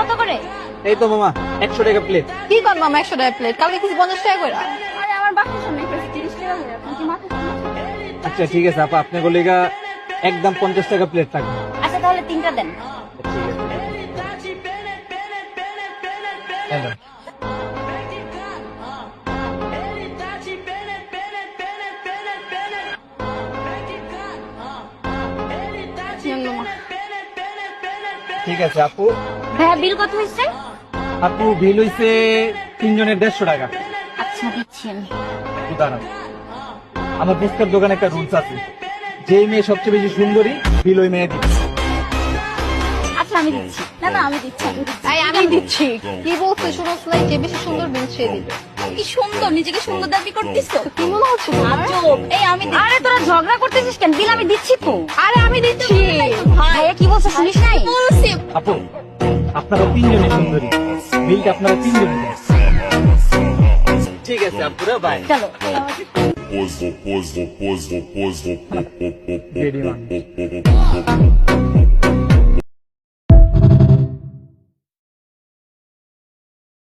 কত করে? এই তো মামা 100 টাকা প্লেট। কি কর মামা 100 টাকা প্লেট? কালকে কিছু 50 টাকা করে। আরে আমার বাসার সামনে 30 টাকা করে, আপনি কি মাথা আচ্ছা ঠিক আছে আপা, আপনার গলিগা একদম 50 টাকা প্লেট থাকবে। আচ্ছা তাহলে 3টা দেন। ঠিক আছে। হ্যালো। ঠিক আছে আপু। ভাইয়া বিল কত হয়েছে? আপু বিল হইছে 3 জনের 150 টাকা। আচ্ছা দিচ্ছি আমি। একটু দাঁড়ান, আমার ফুচকার দোকানে একটা রুলস আছে, যেই মেয়ে সবচেয়ে বেশি সুন্দরী বিল ওই মেয়ে দিবে। আচ্ছা আমি দিচ্ছি। না না আমি দিচ্ছি। আমি দিচ্ছি। কি বলছে শুনোস নাই? যে বেশি সুন্দর বিল সে দিবে। কি সুন্দর, নিজেকে সুন্দর দাবি করতেছো। কি মনে হচ্ছে তোমার? আজব। এই আমি আরে তোরা ঝগড়া করতেছিস কেন? বিল আমি দিচ্ছি তো। আরে আমি দিচ্ছি। ভাইয়া কি বলছে শুনিস নাই? বলছি। আপু আপনারা 3 জনই সুন্দরী, বিলটা আপনারা 3 জনই দেন। ঠিক আছে আপুরা, বাই। চলো। রেডি মান।